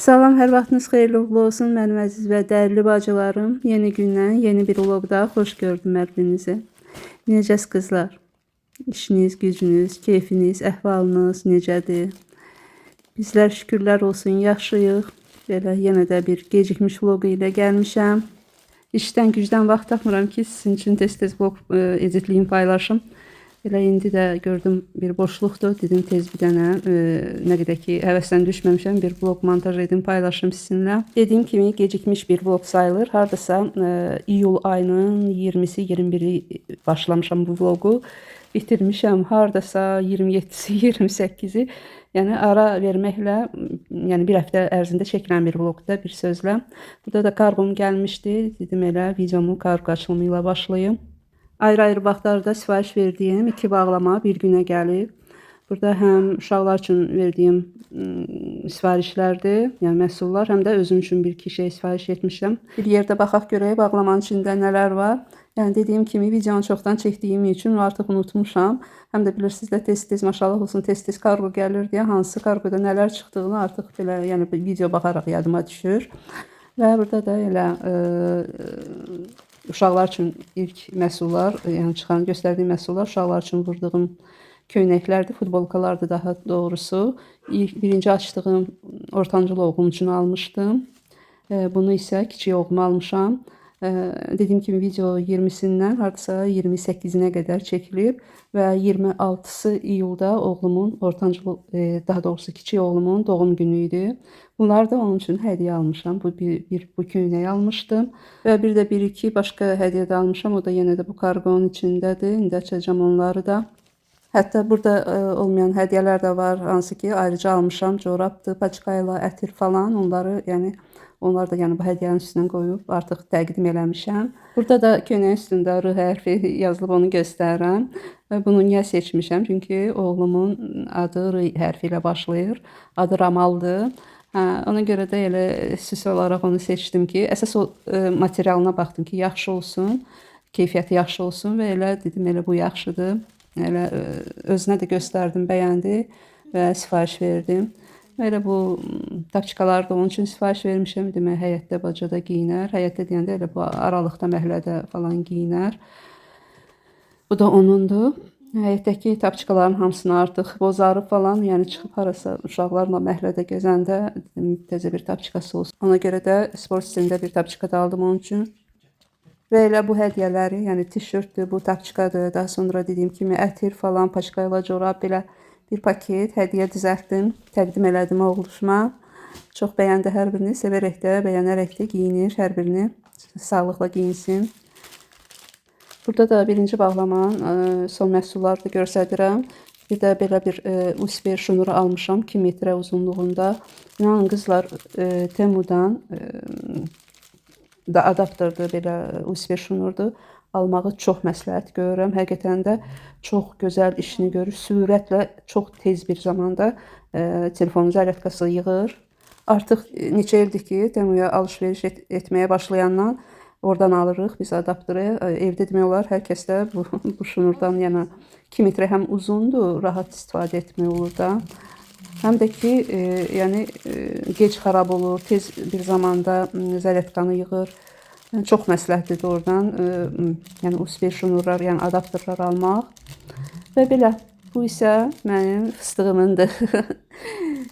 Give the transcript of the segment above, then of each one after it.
Salam, hər vaxtınız xeyirli uğurlu olsun mənim əziz və dəyərli bacılarım. Yeni gündən, yeni bir vlogda xoş gördüm hər birinizi. Necəsiz qızlar? İşiniz, gücünüz, keyfiniz, əhvalınız necədir? Bizlər şükürlər olsun, yaxşıyıq. Belə yenə də bir gecikmiş vlogu ilə gəlmişəm. İşdən, gücdən vaxt tapmıram ki, sizin üçün tez-tez vlog editliyim, paylaşım. Elə indi də gördüm bir boşluqdur. Dedim tez bir dənə nə qədər ki həvəsdən düşməmişəm bir vlog montaj edim, paylaşım sizinlə. Dediyim kimi gecikmiş bir vlog sayılır. Hardasa iyul ayının 20-si, 21-i başlamışam bu vlogu. Bitirmişəm hardasa 27-si, 28-i. Yəni ara verməklə, yəni bir həftə ərzində çəkilən bir vlogda bir sözlə. Burada da kargom gəlmişdi. Dedim elə videomu kargo açılımı ilə başlayım. Ayrı-ayrı vaxtlarda sifariş verdiyim 2 bağlama bir günə gəlib. Burada həm uşaqlar üçün verdiyim sifarişlərdir, yəni məhsullar, həm də özüm üçün bir-iki şey sifariş etmişəm. Bir yerdə baxaq görək bağlamanın içində nələr var. Yəni dediyim kimi videonu çoxdan çəkdiyim üçün artıq unutmuşam. Həm də bilirsiniz də tez-tez maşallah olsun tez-tez kargo gəlir deyə hansı kargoda nələr çıxdığını artıq belə yəni video baxaraq yadıma düşür. Və burada da elə uşaqlar üçün ilk məhsullar, yəni çıxan göstərdiyim məhsullar uşaqlar üçün vurduğum köynəklərdir, futbolkalardır daha doğrusu. Birinci açdığım ortancıl oğlum üçün almışdım. Bunu isə kiçik oğluma almışam. Dediyim kimi video 20-sindən hardasa 28-nə qədər çəkilib və 26-sı iyulda oğlumun ortancıl, daha doğrusu kiçik oğlumun doğum günü idi. Bunları da onun üçün hədiyyə almışam. Bu köynəyi almışdım və bir də bir-iki başqa hədiyyə də almışam. O da yenə də bu kargonun içindədir. İndi açacağam onları da. Hətta burada olmayan hədiyyələr də var, hansı ki ayrıca almışam. Corabdır, paçkayla, ətir falan. Onları yəni onlar da yəni bu hədiyyənin üstünə qoyub artıq təqdim eləmişəm. Burada da köynəyin üstündə R hərfi yazılıb, onu göstərirəm. Bunu niyə seçmişəm? Çünki oğlumun adı R hərfi ilə başlayır. Adı Ramaldır. Ona görə də elə süs olaraq onu seçdim ki, əsas o materialına baxdım ki, yaxşı olsun, keyfiyyəti yaxşı olsun və elə dedim elə bu yaxşıdır. Elə özünə də göstərdim, bəyəndi və sifariş verdim. Elə bu tapçikaları da onun üçün sifariş vermişəm. Demək, həyətdə, bacada giyinər. Həyətdə deyəndə elə bu aralıqda, məhlədə falan giyinər. Bu da onundur. Həyətdəki tapçikaların hamısını artıq bozarıb falan, yəni çıxıb harasa uşaqlarla məhlədə gəzəndə təzə bir tapçikası olsun. Ona görə də sport stilində bir tapçika da aldım onun üçün. Və elə bu hədiyyələri, yəni tişörtdür, bu tapçikadır, daha sonra dediyim kimi ətir falan, paçkayla corab, belə bir paket hədiyyə düzəltdim, təqdim elədim oğluşuma. Çox bəyəndi hər birini, sevərək də, bəyənərək də giyinir hər birini, sağlıqla giyinsin. Burada da birinci bağlamanın son məhsulları da göstərirəm. Bir də belə bir USB şnuru almışam 2 metrə uzunluğunda. İnanın qızlar, Temudan da adapterdir, belə USB şnurdur. Almağı çox məsləhət görürəm. Həqiqətən də çox gözəl işini görür. Sürətlə, çox tez bir zamanda telefonun zərəfkası yığır. Artıq neçə ildir ki, Temuya alış-veriş etməyə başlayandan oradan alırıq biz adapteri. Evdə demək olar hər kəsdə bu şnurdan yəni 2 metrə həm uzundur, rahat istifadə etmək olur da. Həm də ki, yəni gec xarab olur, tez bir zamanda zərətkanı yığır. Çox məsləhətlidir oradan, yəni USB şnurlar, yəni adapterlər almaq. Və belə, bu isə mənim fıstığımındır,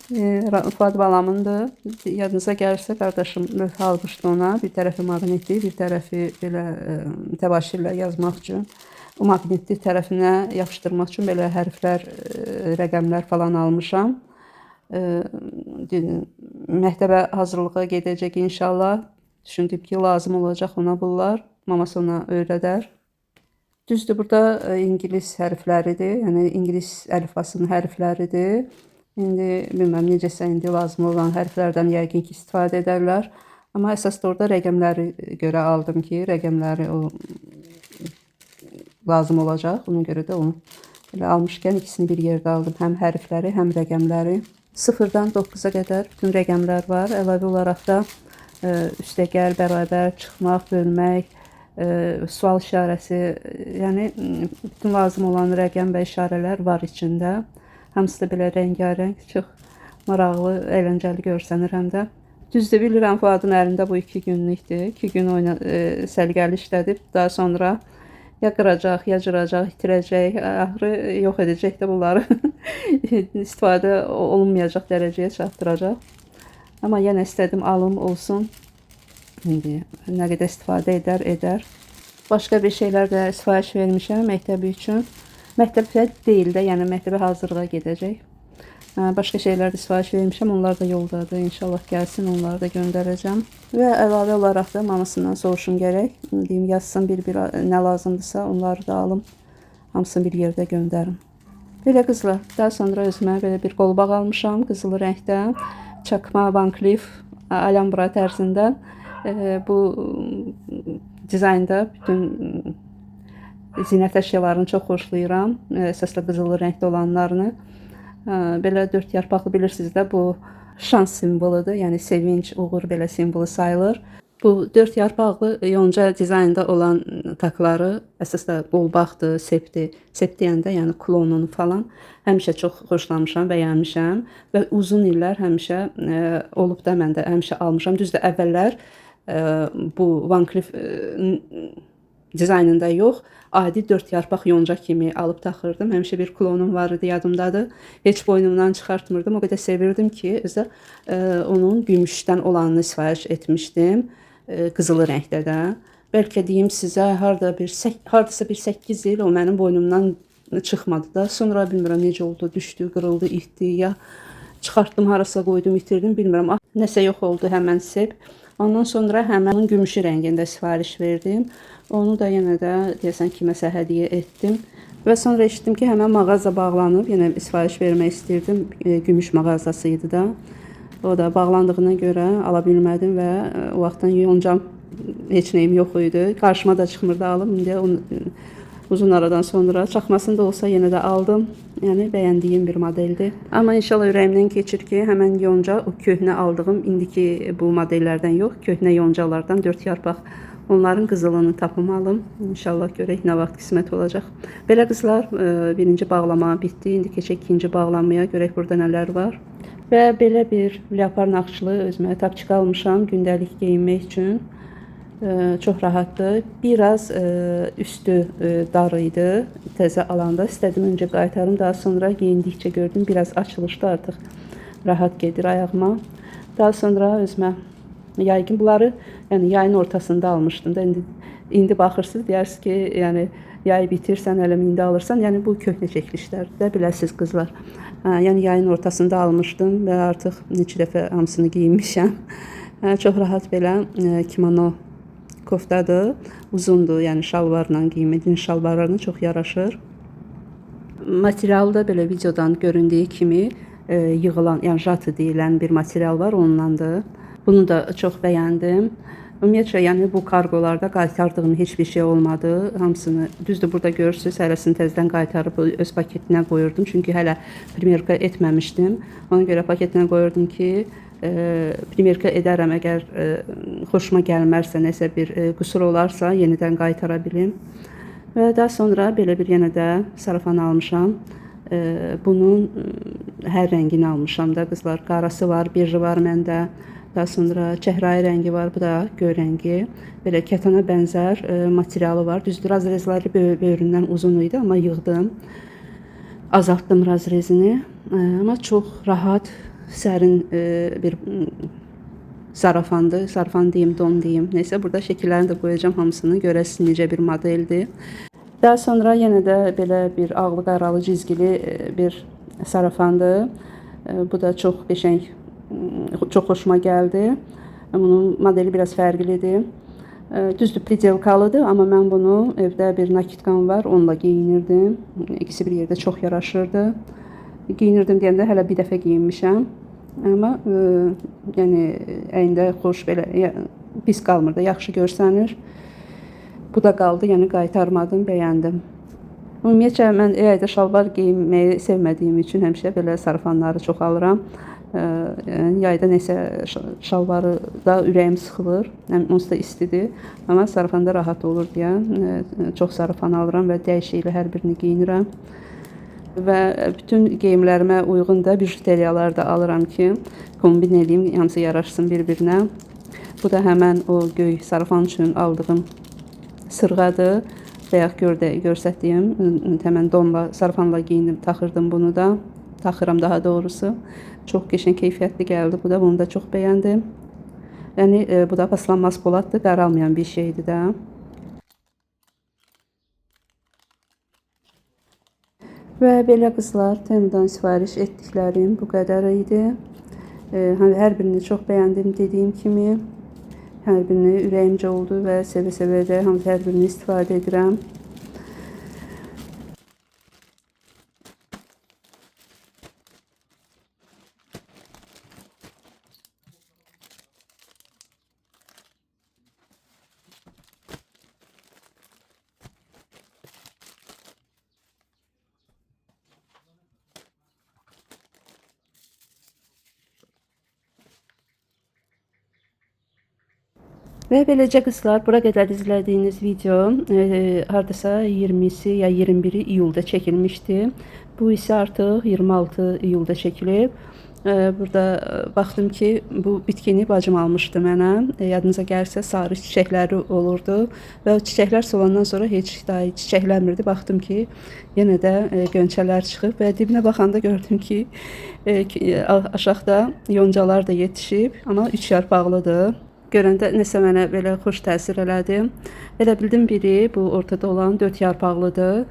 Fuad balamındır. Yadınıza gəlirsə, qardaşım lövhə almışdı ona, bir tərəfi maqnitli, bir tərəfi belə təbaşirlə yazmaq üçün. O maqnitli tərəfinə yapışdırmaq üçün belə hərflər, rəqəmlər falan almışam. Məktəbə hazırlığa gedəcək inşallah. Düşündüm ki, lazım olacaq ona bunlar. Maması ona öyrədər. Düzdür, burada İngilis hərfləridir. Yəni İngilis əlifbasının hərfləridir. İndi bilməm necəsə indi lazım olan hərflərdən yəqin ki, istifadə edərlər. Amma əsas da orada rəqəmləri görə aldım ki, rəqəmləri o lazım olacaq. Ona görə də onu elə almışkən ikisini bir yerdə aldım. Həm hərfləri, həm rəqəmləri. 0-dan 9-a qədər bütün rəqəmlər var. Əlavə olaraq da üstəgəl, bərabər, çıxmaq, bölmək, sual işarəsi, yəni bütün lazım olan rəqəm və işarələr var içində. Hamısı da belə rəngarəng, çox maraqlı, əyləncəli görsənir həm də. Düzdür, bilirəm Fuadın əlində bu 2 günlükdür. 2 gün səliqəli işlədib. Daha sonra ya qıracaq, ya cıracaq, itirəcək, axırı yox edəcək də bunları. İstifadə olunmayacaq dərəcəyə çatdıracaq. Amma yenə istədim alım olsun. İndi nə qədər istifadə edər. Başqa bir şeylər də sifariş vermişəm məktəbi üçün. Məktəbə deyil də, yəni məktəbə hazırlığa gedəcək. Başqa şeylər də sifariş vermişəm, onlar da yoldadır. İnşallah gəlsin, onları da göndərəcəm. Və əlavə olaraq da mamasından soruşum gərək. Deyim, yazsın bir nə lazımdırsa, onları da alım. Hamısını bir yerdə göndərim. Belə qızlar, daha sonra özümə belə bir qolbaq almışam, qızılı rəngdə. Çakma Van Cleef Alhambra tərzindən. Bu dizaynda bütün zinət əşyalarını çox xoşlayıram. Əsaslı qızılı rəngdə olanlarını. Belə 4 yarpaqlı bilirsiniz də, bu şans simvoludur. Yəni sevinç, uğur belə simvolu sayılır. Bu 4 yarpaqlı yonca dizaynda olan takları əsasda qolbaqdır, sepdir. Sep deyəndə yəni klonunu falan həmişə çox xoşlamışam, bəyənmişəm və uzun illər həmişə olub da mən də həmişə almışam. Düzdür, əvvəllər bu Van Cleef dizaynında yox, adi 4 yarpaq yonca kimi alıb taxırdım. Həmişə bir klonum var idi, yadımdadır. Heç boynumdan çıxartmırdım. O qədər sevirdim ki, özə onun gümüşdən olanını sifariş etmişdim. Qızılı rəngdə də. Bəlkə deyim sizə, hardasa bir 8 il o mənim boynumdan çıxmadı da. Sonra bilmirəm necə oldu, düşdü, qırıldı, itdi, ya çıxartdım, harasa qoydum, itirdim, bilmirəm. Nəsə yox oldu həmən sep. Ondan sonra həmən gümüşü rəngində sifariş verdim. Onu da yenə də deyəsən kiməsə hədiyyə etdim. Və sonra eşitdim ki, həmən mağaza bağlanıb. Yenə sifariş vermək istirdim. Gümüş mağazası idi da. O da bağlandığına görə ala bilmədim və o vaxtdan yoncam heç nəyim yox idi. Qarşıma da çıxmırdı alım. İndi uzun aradan sonra çaxmasını da olsa yenə də aldım. Yəni bəyəndiyim bir modeldir. Amma inşallah ürəyimdən keçir ki, həmən yonca o köhnə aldığım, indiki bu modellərdən yox, köhnə yoncalardan 4 yarpaq, onların qızılını tapmalım. İnşallah görək nə vaxt qismət olacaq. Belə qızlar, birinci bağlama bitdi. İndi keçək ikinci bağlamaya, görək burada nələr var. Və belə bir leopar naxışlı özümə tapçıq almışam gündəlik geyinmək üçün. Çox rahatdır. Biraz üstü dar idi. Təzə alanda istədim öncə qaytarım, daha sonra geyindikcə gördüm biraz açılışdı, artıq rahat gedir ayağıma. Daha sonra özümə yaygın bunları, yəni yayın ortasında almışdım da, indi baxırsınız deyirsiniz ki, yəni yay bitirsən hələ indi alırsan, yəni bu köhnə çəkilişlərdir də, biləsiniz qızlar. Yəni yayın ortasında almışdım və artıq neçə dəfə hamısını geyinmişəm. Çox rahat belə kimono koftadır, uzundur, yəni şalvarla geyinmək, şalvarlarına çox yaraşır. Materialı da belə videodan göründüyü kimi yığılan, yəni jatı deyilən bir material var, ondandır. Bunu da çox bəyəndim. Ümumiyyətlə, yəni bu kargolarda qaytardığım heç bir şey olmadı. Hamısını, düzdür, burada görürsünüz, hələsini təzədən qaytarıb öz paketinə qoyurdum. Çünki hələ primerka etməmişdim. Ona görə paketinə qoyurdum ki, primerka edərəm, əgər xoşuma gəlmərsə, nəsə bir qüsur olarsa, yenidən qaytara bilim. Və daha sonra belə bir yenə də sarafan almışam. Bunun hər rəngini almışam da qızlar. Qarası var, birri var məndə. Daha sonra çəhrayı rəngi var, bu da göy rəngi. Belə kətana bənzər materialı var. Düzdür, razrezləri böyründən uzun idi, amma yığdım. Azaltdım razrezini. Amma çox rahat, sərin bir sarafandır. Sarafan deyim, don deyim. Neysə, burada şəkillərini də qoyacağım hamısını. Görəsiniz necə bir modeldir. Daha sonra yenə də belə bir ağlı qaralı cizgili bir sarafandır. Bu da çox qəşəng, çox xoşuma gəldi. Bunun modeli biraz fərqlidir. Düzdür, plidelkalıdır, amma mən bunu evdə bir nakitkam var, onunla geyinirdim. İkisi bir yerdə çox yaraşırdı. Geyinirdim deyəndə hələ bir dəfə geyinmişəm. Amma yəni əyində xoş belə pis qalmır da, yaxşı görsənir. Bu da qaldı, yəni qaytarmadım, bəyəndim. Ümumiyyətlə mən yayda şalvar geyinməyi sevmədiyim üçün həmişə belə sarafanları çox alıram. Yayda nəsə şalvarı da ürəyim sıxılır, onsuz da istidir. Amma sarafanda rahat olur deyə çox sarafan alıram və dəyişiklə hər birini geyinirəm. və bütün geyimlərimə uyğun da bijuteriyalar da alıram ki, kombin eləyim, hamısı yaraşsın bir-birinə. Bu da həmən o göy sarıfan üçün aldığım sırğadır. Bayaq göstərdiyim həmən donla, sarıfanla geyindim, taxırdım bunu da. Taxıram daha doğrusu. Çox qəşəng keyfiyyətli gəldi bu da. Bunu da çox bəyəndim. Yəni bu da paslanmaz poladdır, qaralmayan bir şeydir də. Və belə qızlar, Temudan sifariş etdiklərim bu qədər idi. Hər birini çox bəyəndim dediyim kimi. Hər birini ürəyimcə oldu və sevə-sevə də hər birini istifadə edirəm. Və beləcə qızlar, bura qədər izlədiyiniz video hardasa 20-si ya 21-i iyulda çəkilmişdi. Bu isə artıq 26 iyulda çəkilib. Burada baxdım ki, bu bitkini bacım almışdı mənə. Yadınıza gəlirsə, sarı çiçəkləri olurdu və o çiçəklər solandan sonra heç daha çiçəklənmirdi. Baxdım ki, yenə də gönçələr çıxıb və dibinə baxanda gördüm ki, aşağıda yoncalar da yetişib, amma 3 yarpaqlıdır. Görəndə nəsə mənə belə xoş təsir elədi. Elə bildim biri bu ortada olan 4 yarpaqlıdır.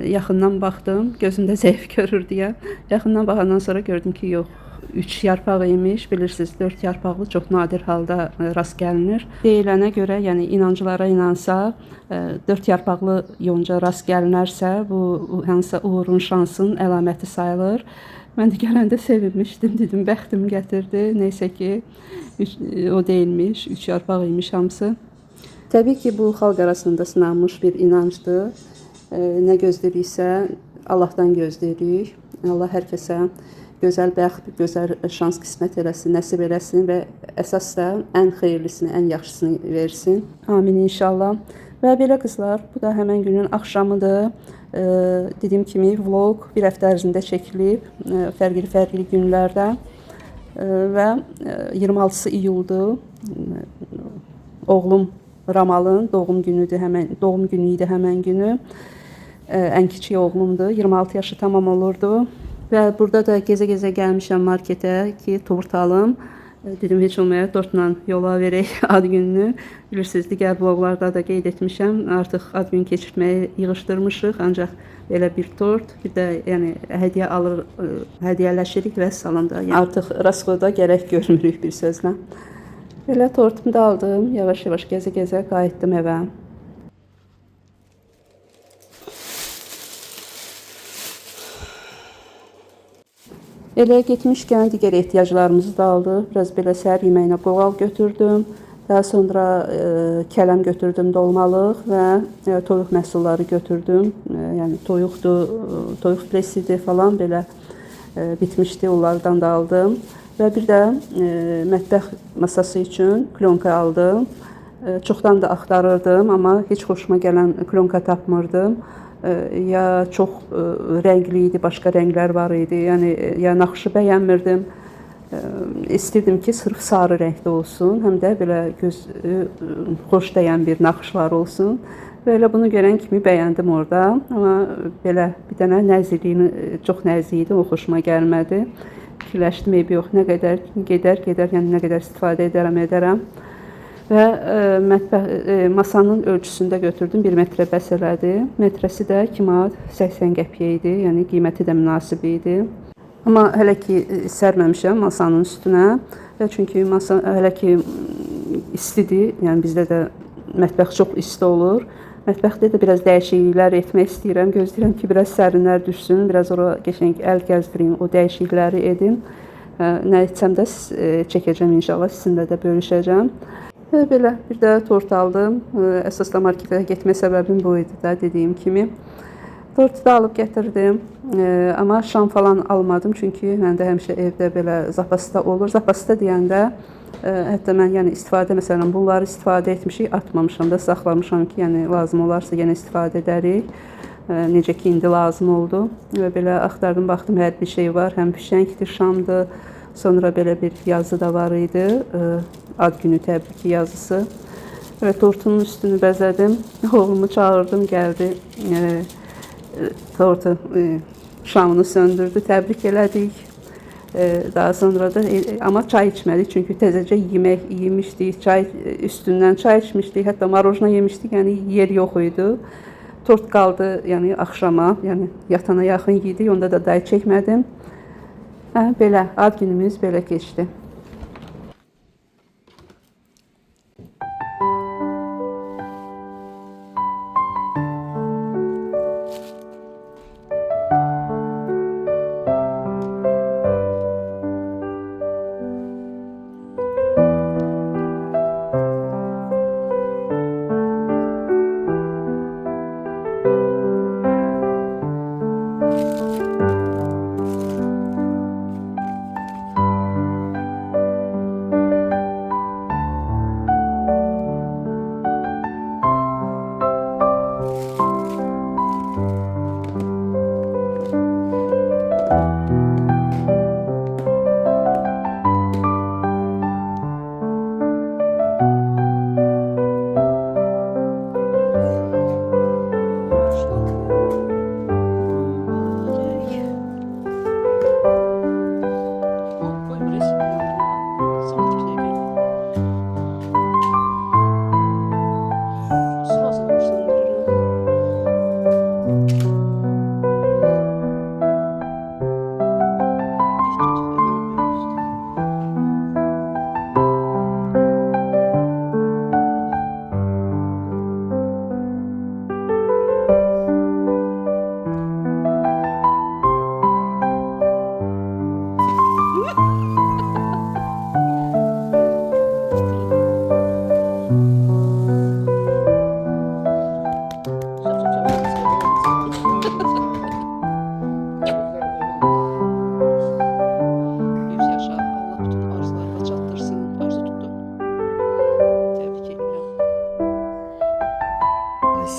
Yaxından baxdım, gözümdə zəif görür deyə. Yaxından baxandan sonra gördüm ki, yox, 3 yarpaq imiş. Bilirsiniz, 4 yarpaqlı çox nadir halda rast gəlinir. Deyilənə görə, yəni inancılara inansa, 4 yarpaqlı yonca rast gəlinərsə, bu hansısa uğurun, şansın əlaməti sayılır. Mən də gələndə sevinmişdim, dedim, bəxtim gətirdi. Neysə ki, o deyilmiş, 3 yarpaq imiş hamısı. Təbii ki, bu xalq arasında sınanmış bir inancdır. Nə gözləyiriksə, Allahdan gözləyirik. Allah hər kəsə gözəl bəxt, gözəl şans qismət eləsin, nəsib eləsin və əsas da ən xeyirlisini, ən yaxşısını versin. Amin inşallah. Və belə qızlar, bu da həmən günün axşamıdır. Dediyim kimi, vlog bir həftə ərzində çəkilib, fərqli günlərdə və 26 iyuldur. Oğlum Ramalın doğum günü idi həmən günü. Ən kiçik oğlumdur, 26 yaşı tamam olurdu. Və burada da gəzə-gəzə gəlmişəm marketə ki, tort alım. Dedim, heç olmaya tortla yola verək ad gününü. Bilirsiniz, digər vloglarda da qeyd etmişəm. Artıq ad gün keçirtməyi yığışdırmışıq. Ancaq belə bir tort, bir də yəni, hədiyyə alır, hədiyyələşirik və salonda. Yəni, artıq raskoda gərək görmürük bir sözlə. Belə tortumu da aldım. Yavaş-yavaş gəzə-gəzə qayıtdım evə. Elə getmişkən digər ehtiyaclarımızı da aldıq. Biraz belə səhər yeməyinə qoğal götürdüm. Daha sonra kələm götürdüm, dolmalıq və toyuq məhsulları götürdüm. Yəni toyuqdur, toyuq filesidir falan belə bitmişdi. Onlardan da aldım. Və bir də mətbəx masası üçün klonka aldım. Çoxdan da axtarırdım, amma heç xoşuma gələn klonka tapmırdım. Ya çox rəngli idi, başqa rənglər var idi. Yəni ya naxışı bəyənmirdim. İstirdim ki, sırf sarı rəngdə olsun, həm də belə göz xoş dəyən bir naxışlar olsun. Belə bunu görən kimi bəyəndim orada. Amma belə bir dənə nəzikliyi çox nəzik idi, o xoşuma gəlmədi. Fikirləşdim, eybi yox, nə qədər gedər, yəni nə qədər istifadə edərəm. Və masanın ölçüsündə götürdüm, 1 metrə bəs elədi. Metrəsi də 2 manat 80 qəpiyə idi, yəni qiyməti də münasib idi. Amma hələ ki sərməmişəm masanın üstünə. Çünki masa hələ ki istidir, yəni bizdə də mətbəx çox isti olur. Mətbəxdə də biraz dəyişikliklər etmək istəyirəm, gözləyirəm ki, biraz sərinlər düşsün, biraz ora qəşəng əl gəzdirim, o dəyişiklikləri edin. Nə etsəm də çəkəcəm inşallah, sizinlə də bölüşəcəm. Belə bir də tort aldım. Əsas da marketə getmə səbəbim bu idi də, dediyim kimi. Tortu da alıb gətirdim. Amma şam falan almadım, çünki məndə həmişə evdə belə zapasda olur. Zapasda deyəndə, hətta mən yəni istifadə, məsələn, bunları istifadə etmişik, atmamışam da, saxlamışam ki, yəni lazım olarsa yenə istifadə edərik. necə ki indi lazım oldu. Və belə axtardım, baxdım hər bir şey var. Həm fişəngdir, şamdır. Sonra belə bir yazı da var idi. Ad günü təbriki yazısı. Və tortunun üstünü bəzədim. Oğlumu çağırdım, gəldi. Tortu şamını söndürdü, təbrik elədik. Daha sonra da ama çay içmədik çünkü təzəcə yemək yemişdik, çay üstündən çay içmişdik, hətta marojna yemişdik, yəni yer yox idi. Tort qaldı, yəni axşama, yəni yatana yaxın yedik, onda da day çəkmədim. Belə ad günümüz belə keçdi.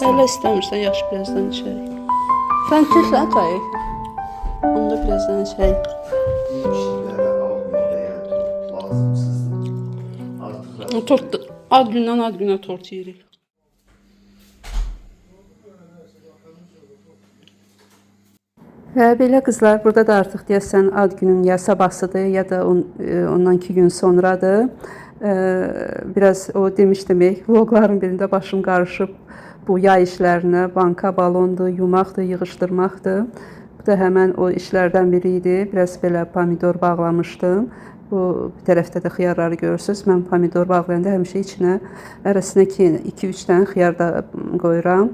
Hələ istəmirsən, yaxşı birazdan içərik. Sən içirsən çayı? Onda birazdan içərik. Tort, ad günə tort yeyirik. Belə qızlar, burada da artıq deyəsən ad günün ya sabahsıdır, ya da ondan 2 gün sonradır. Biraz o demişdim, vlogların birində başım qarışıb. Bu yay işlərinə, banka, balondur, yumaqdır, yığışdırmaqdır. Bu da həmən o işlərdən biri idi. Biraz belə pomidor bağlamışdım. Bu bir tərəfdə də xiyarları görürsünüz. Mən pomidor bağlayanda həmişə içinə, arasına 2-3 dənə xiyar da qoyuram.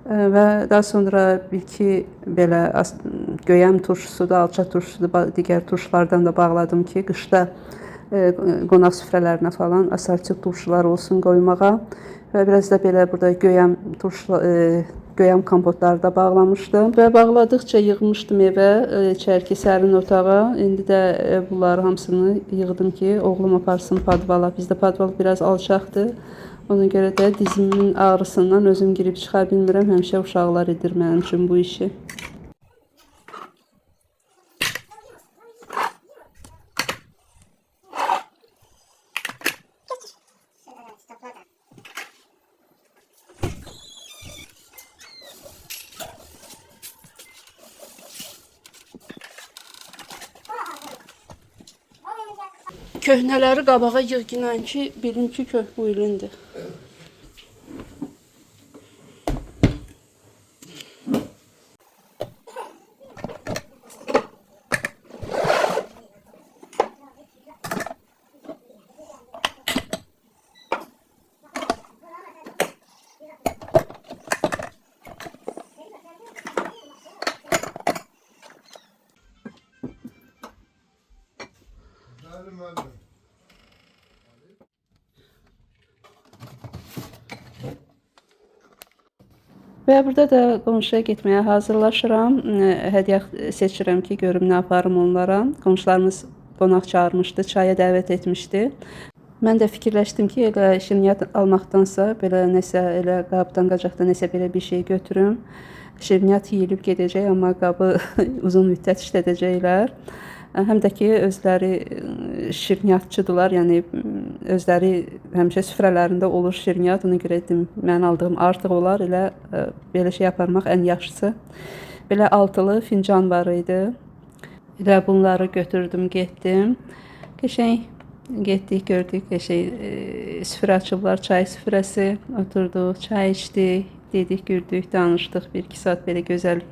Və daha sonra bir-iki belə göyəm turşusudur, alça turşusudur, digər turşulardan da bağladım ki, qışda qonaq süfrələrinə falan asortik turşular olsun qoymağa. Və biraz da belə burada göyəm kompotları da bağlamışdım. Və bağladıqca yığmışdım evə, içərki sərin otağa. İndi də bunları hamısını yığdım ki, oğlum aparsın padvala. Bizdə padval biraz alçaqdır. Ona görə də dizimin ağrısından özüm girib çıxa bilmirəm. Həmişə uşaqlar edir mənim üçün bu işi. Köhnələri qabağa yığınan ki, bilim ki, bu ilindir. Və burada da qonşuya getməyə hazırlaşıram. Hədiyyə seçirəm ki, görüm nə aparım onlara. Qonşularımız qonaq çağırmışdı, çaya dəvət etmişdi. Mən də fikirləşdim ki, elə şirniyyat almaqdansa belə nəsə elə qabdan qacaqda nəsə belə bir şey götürüm. şirniyyat yeyilib gedəcək, amma qabı uzun müddət işlədəcəklər. Həm də ki, özləri şirniyyatçıdırlar, yəni özləri həmişə süfrələrində olur şirniyyat. Ona görə dedim, mən aldığım artıq olar, elə belə şey aparmaq ən yaxşısı. Belə altılı fincan var idi. Elə bunları götürdüm, getdim. Qəşəng getdik, gördük, qəşəng süfrə açıblar, çay süfrəsi. Oturduq, çay içdik, dedik, güldük, danışdıq. 1-2 saat belə gözəl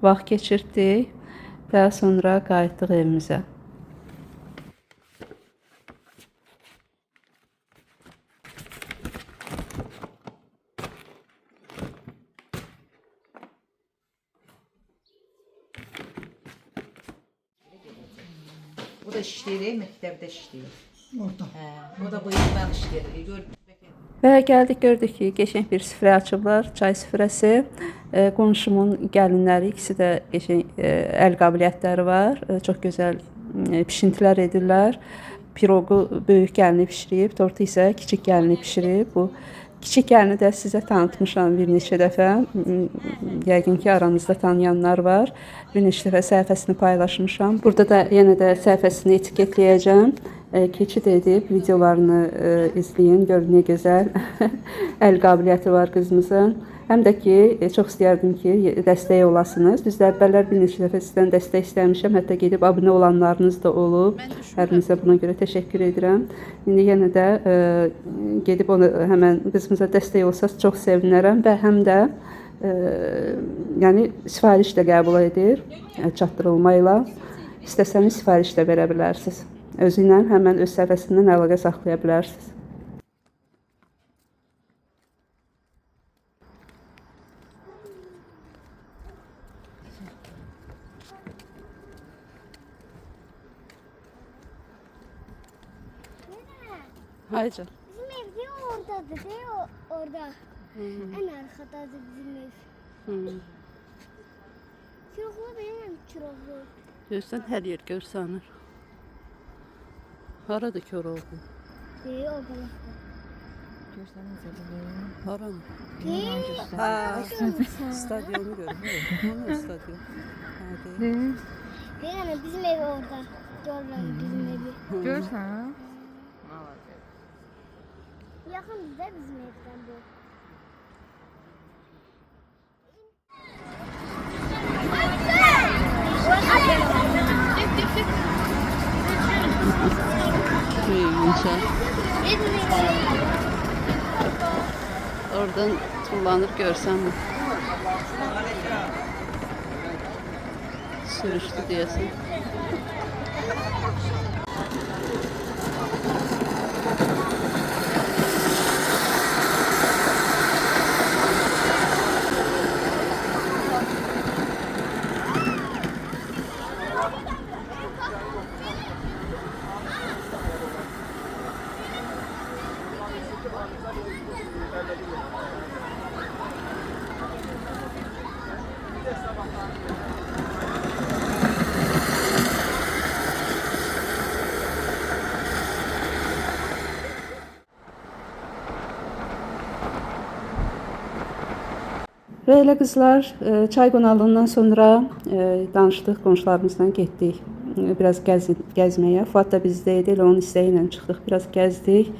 vaxt keçirdik. Daha sonra qayıtdıq evimizə. Bu da işləyir, məktəbdə işləyir. Orada. O da bu yemək işləyir. Və gəldik, gördük ki, qəşəng bir süfrə açıblar, çay süfrəsi. Qonşumun gəlinləri, ikisi də qəşəng əl qabiliyyətləri var. Çox gözəl pişintilər edirlər. Piroqu böyük gəlini bişirib, tortu isə kiçik gəlini bişirib. Bu kiçik gəlini də sizə tanıtmışam bir neçə dəfə. Yəqin ki, aranızda tanıyanlar var. Bir neçə dəfə səhifəsini paylaşmışam. Burada da yenə də səhifəsini etiketləyəcəm. Keçid edib videolarını izləyin, görün nə gözəl əl qabiliyyəti var qızımızın. Həm də ki, çox istərdim ki, dəstək olasınız. Biz də əvvəllər bir neçə dəfə sizdən dəstək istəmişəm, hətta gedib abunə olanlarınız da olub. Hərinizə buna görə təşəkkür edirəm. İndi yenə də gedib onu həmən qızımıza dəstək olsanız çox sevinərəm və həm də yəni sifariş də qəbul edir çatdırılma ilə. İstəsəniz sifariş də verə bilərsiniz. Özü ilə həmən öz səhifəsindən əlaqə saxlaya bilərsiniz. Haycan. Bizim ev de oradadır, de orada. En arkadadır bizim ev. Çırıklı benim evim çırıklı. Görsən, hər yer görsənir. Harada kör oldun? De o kadar. Haram. De. Ha, stadyonu görürüm. Stadyon. De yani bizim ev orada. Görürüm bizim evi. Görsən? Yakın bize bizim evden bu. Oradan tullanıp görsen mi? Sürüştü diyesin. Və elə qızlar, çay qonaqlığından sonra danışdıq, qonşularımızla getdik. Biraz gəzməyə. Fuad da bizdə idi, elə onun istəyi ilə çıxdıq, biraz gəzdik.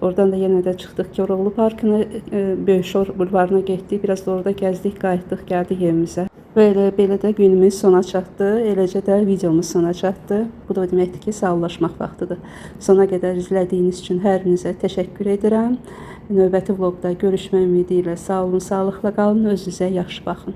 Oradan da yenə də çıxdıq Koroğlu parkına, Böyükşor bulvarına getdik. Biraz da orada gəzdik, qayıtdıq, gəldik evimizə. Və belə də günümüz sona çatdı. Eləcə də videomuz sona çatdı. Bu da o deməkdir ki, sağollaşmaq vaxtıdır. Sona qədər izlədiyiniz üçün hər birinizə təşəkkür edirəm. Növbəti vlogda görüşmək ümidi ilə sağ olun, sağlıqla qalın, özünüzə yaxşı baxın.